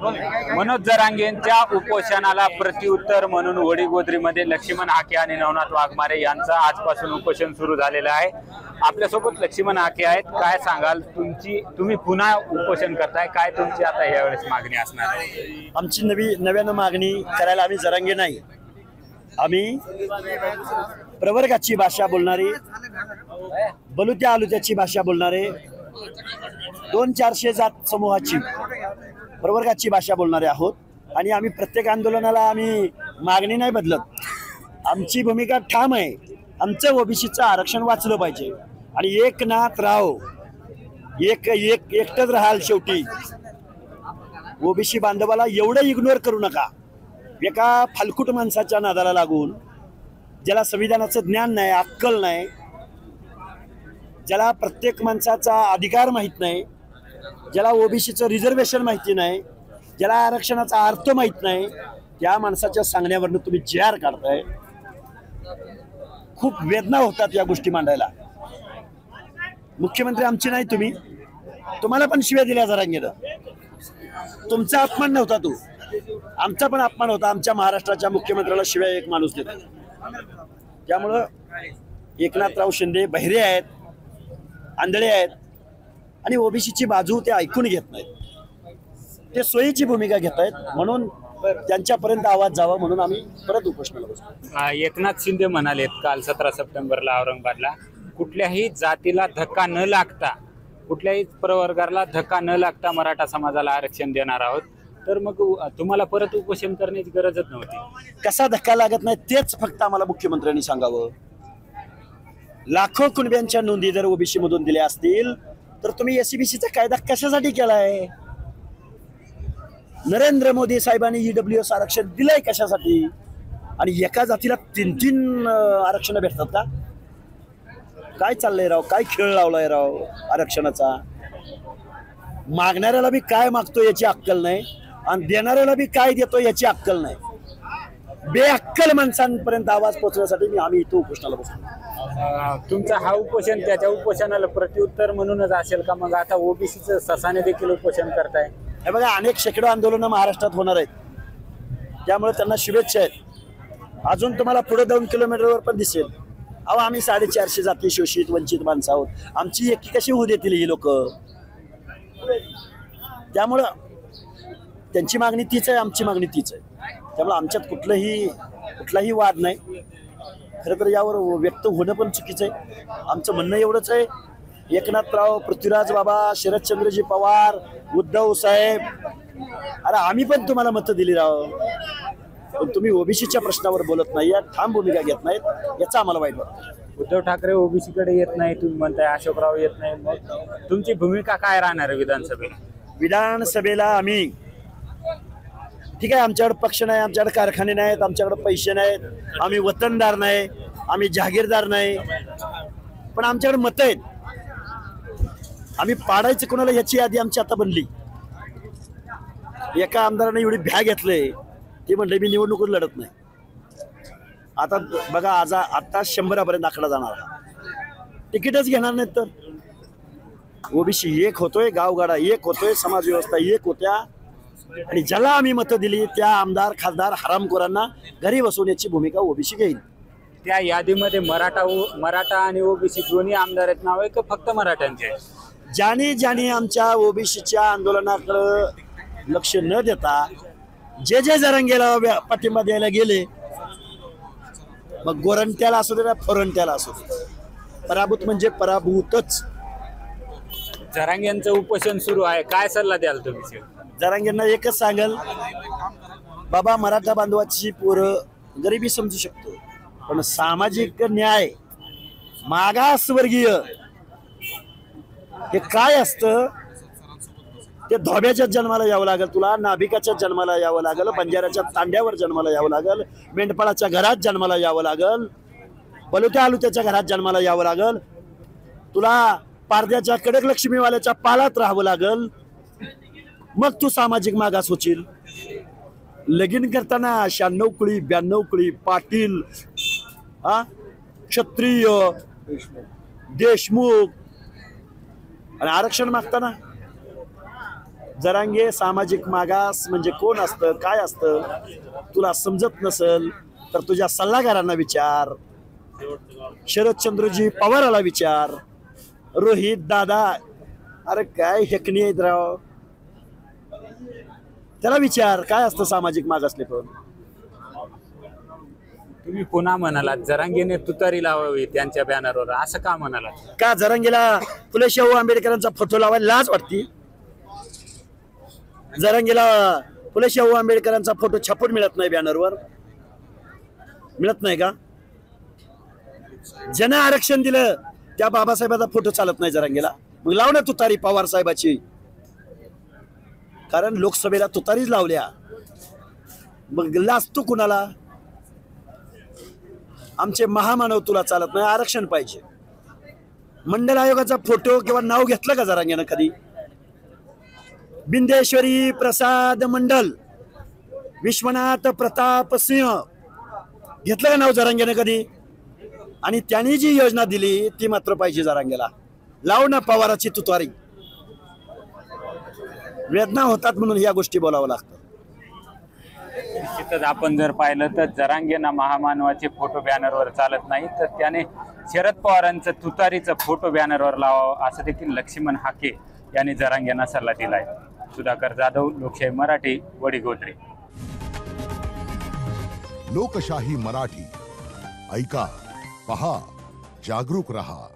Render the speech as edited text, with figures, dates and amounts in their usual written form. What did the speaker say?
मनोज जरांगेंच्या उपोषणाला प्रत्युत्तर म्हणून वडीगोद्रीमध्ये लक्ष्मण हाके आणि नवनाथ वाघमारे यांचं आजपासून उपोषण सुरू झालेलं आहे। आपल्यासोबत लक्ष्मण हाके आहेत। काय सांगाल, तुम्ही पुन्हा उपोषण करताय, काय तुमची आता यावेळेस मागणी असणार आहे? आमची नव्यानं मागणी करायला आम्ही जरांगे नाही, आम्ही प्रवर्गाची भाषा बोलणारी, बलुत्या आलुत्याची भाषा बोलणारे, 200-400 जात समूहाची प्रवर्गाची भाषा बोलणारे आहोत। आणि आम्ही प्रत्येक आंदोलनाला आम्ही मागणी नाही बदलत। आमची भूमिका ठाम आहे, आमचं ओबीसीचं आरक्षण वाचलं पाहिजे आणि एकनाथराव एकटंच राहाल शेवटी। ओबीसी बांधवाला एवढं इग्नोर करू नका। एका फालकूट माणसाच्या नादाला लागून, ज्याला संविधानाचं ज्ञान नाही, अक्कल नाही, ज्याला प्रत्येक माणसाचा अधिकार माहीत नाही, ज्याला ओबीसीचं रिझर्वेशन माहिती नाही, ज्याला आरक्षणाचा अर्थ माहीत नाही, त्या माणसाच्या सांगण्यावरनं तुम्ही JR काढताय। खूप वेदना होतात या गोष्टी मांडायला। मुख्यमंत्री आमचे नाही तुम्ही, तुम्हाला पण शिव्या दिल्या जरांगेनं। तुमचा अपमान नव्हता तो, आमचा पण अपमान होता। आमच्या महाराष्ट्राच्या मुख्यमंत्र्याला शिव्या एक माणूस देतो। त्यामुळं एकनाथराव शिंदे बहिरे आहेत, आंधळे आहेत आणि ओबीसीची बाजू ते ऐकून घेत नाहीत, ते सोयीची भूमिका घेत आहेत। म्हणून त्यांच्यापर्यंत आवाज जावा म्हणून आम्ही परत उपोषणाला बसलो। एकनाथ शिंदे म्हणालेत काल 17 सप्टेंबरला औरंगाबादला, कुठल्याही जातीला धक्का न लागता, कुठल्याही प्रवर्गाला धक्का न लागता मराठा समाजाला आरक्षण देणार आहोत। तर मग तुम्हाला परत उपोषण करण्याची गरजच नव्हती। कसा धक्का लागत नाही तेच फक्त आम्हाला मुख्यमंत्र्यांनी सांगावं। लाखो कुणब्यांच्या नोंदी जर ओबीसी मधून दिल्या असतील तर तुम्ही SCBCचा कायदा कशासाठी केलाय? नरेंद्र मोदी साहेबांनी EWS आरक्षण दिलंय कशासाठी? आणि एका जातीला 3-3 आरक्षण भेटतात का? काय चाललंय राव, काय खेळ लावलाय राव आरक्षणाचा? मागणाऱ्याला बी काय मागतो याची अक्कल नाही आणि देणाऱ्याला बी काय देतो याची अक्कल नाही। बेअक्कल माणसांपर्यंत आवाज पोहोचवण्यासाठी आम्ही इथं उपोषणाला बसलो। तुमचा हा उपोषण त्याच्या उपोषणाला प्रत्युत्तर म्हणूनच असेल का? मग आता ओबीसीचं ससाने देखील उपोषण करताय। हे बघा, अनेक शेकडो आंदोलनं महाराष्ट्रात होणार आहेत, त्यामुळे त्यांना शुभेच्छा आहेत। अजून तुम्हाला पुढे 2 किलोमीटरवर पण दिसेल। अहो, आम्ही 450 जाती शोषित वंचित माणसं आहोत, आमची एकी कशी होऊ देतील ही लोक? त्यामुळं त्यांची मागणी तीच आहे, आमची मागणी तीच आहे। त्यामुळे आमच्यात कुठलाही वाद नाही। खरं तर यावर व्यक्त होणं पण चुकीचं आहे। आमचं म्हणणं एवढंच आहे, एकनाथराव, पृथ्वीराज बाबा, शरदचंद्रजी पवार, उद्धव साहेब, अरे आम्ही पण तुम्हाला मतं दिली राव, पण तुम्ही ओबीसीच्या प्रश्नावर बोलत नाही, ठाम भूमिका घेत नाहीत, याचा आम्हाला वाईट वाटतं। उद्धव ठाकरे ओबीसीकडे येत नाही तुम्ही म्हणताय, अशोकराव येत नाही, मग तुमची भूमिका काय राहणार आहे विधानसभेला? विधानसभेला आम्ही ठीक आहे, आमच्याकडे पक्ष नाही, आमच्याकडे कारखाने नाहीत, आमच्याकडे पैसे नाहीत, आम्ही वतनदार नाही, आम्ही जहागीरदार नाही, पण आमच्याकडे मतं आहेत। आम्ही पाडायचं कोणाला याची यादी आमची आता बनली। एका आमदाराने एवढी भ्या घेतले, ते म्हणले मी निवडणुकीत लढत नाही। आता बघा, आता 100पर्यंत आकडा जाणार, तिकीटच घेणार नाहीत। तर ओबीसी एक होतोय, गावगाडा एक होतोय, समाज व्यवस्था एक होत्या, आणि ज्याला आम्ही मतं दिली त्या आमदार खासदार हरामखोरांना घरी बसवण्याची भूमिका ओबीसी घेईल। त्या यादीमध्ये मराठा आणि ओबीसी दोन्ही आमदार आहेत नाव आहे का फक्त मराठ्यांचे? ज्याने आमच्या ओबीसीच्या आंदोलनाकडे लक्ष न देता जे जरांगेला पाठिंबा द्यायला गेले, मग गोरंट्याला असू दे ना फोरंट्याला असू दे, पराभूत म्हणजे पराभूतच। जरांगेंचं उपोषण सुरू आहे, काय सल्ला द्याल तुम्ही? जरांगेंना एकच सांगेल, बाबा मराठा बांधवाची पोरं गरिबी समजू शकतो, पण सामाजिक न्याय, मागासवर्गीय हे काय असतं ते धोब्याच्या जन्माला यावं लागेल, तुला नाभिकाच्या जन्माला यावं लागेल, बंजाऱ्याच्या तांड्यावर जन्माला यावं लागेल, मेंढपाळाच्या घरात जन्माला यावं लागेल, बलुत्या आलुत्याच्या घरात जन्माला यावं लागेल, तुला पारद्याच्या कडक लक्ष्मीवाल्याच्या पालात राहावं लागेल, मग तू सामाजिक मागास होशील। लगीन करताना 96 कुळी 92 कुळी पाटील, क्षत्रिय, देशमुख, आणि आरक्षण मागताना जरांगे सामाजिक मागास म्हणजे कोण असतं, काय असतं तुला समजत नसेल तर तुझ्या सल्लागारांना विचार, शरदचंद्रजी पवाराला विचार, रोहित दादा, अरे काय हेकणी आहेत राव, त्याला विचार काय असतं सामाजिक मागासले. पण तुम्ही पुन्हा म्हणालात जरांगेने तुतारी लावावी त्यांच्या बॅनरवर, असं का म्हणालात? का जरांगेला फुले शाहू आंबेडकरांचा फोटो लावायला लाज वाटती? जरांगेला फुले शाहू आंबेडकरांचा फोटो छापून मिळत नाही बॅनरवर, मिळत नाही का? ज्यानं आरक्षण दिलं त्या बाबासाहेबाचा फोटो चालत नाही जरांगेला, मग लाव ना तुतारी पवार साहेबाची. कारण लोकसभेला तुतारीच लावल्या, मग लाजतो कुणाला? आमचे महामानव तुला चालत नाही, आरक्षण पाहिजे. मंडल आयोगाचा फोटो किंवा नाव घेतलं का जरांगेनं कधी? बिंदेश्वरी प्रसाद मंडल, विश्वनाथ प्रताप सिंह, घेतलं का नाव जरांगेनं कधी? आणि त्यांनी जी योजना दिली ती मात्र पाहिजे जरांगेला. लाव ना पवाराची तुतारी. वेदना होतात म्हणून या गोष्टी बोलावं लागतं. निश्चितच आपण जर पाहिलं तर जरांगेंना महामानवाचे फोटो बॅनरवर चालत नाही, तर त्याने शरद पवारांचं तुतारीचं फोटो बॅनरवर लावावं असं देखील लक्ष्मण हाके यांनी जरांगेंना सल्ला दिलाय. सुधाकर जाधव, लोकशाही मराठी, वडीगोद्री. लोकशाही मराठी ऐका, पहा, जागरूक रहा.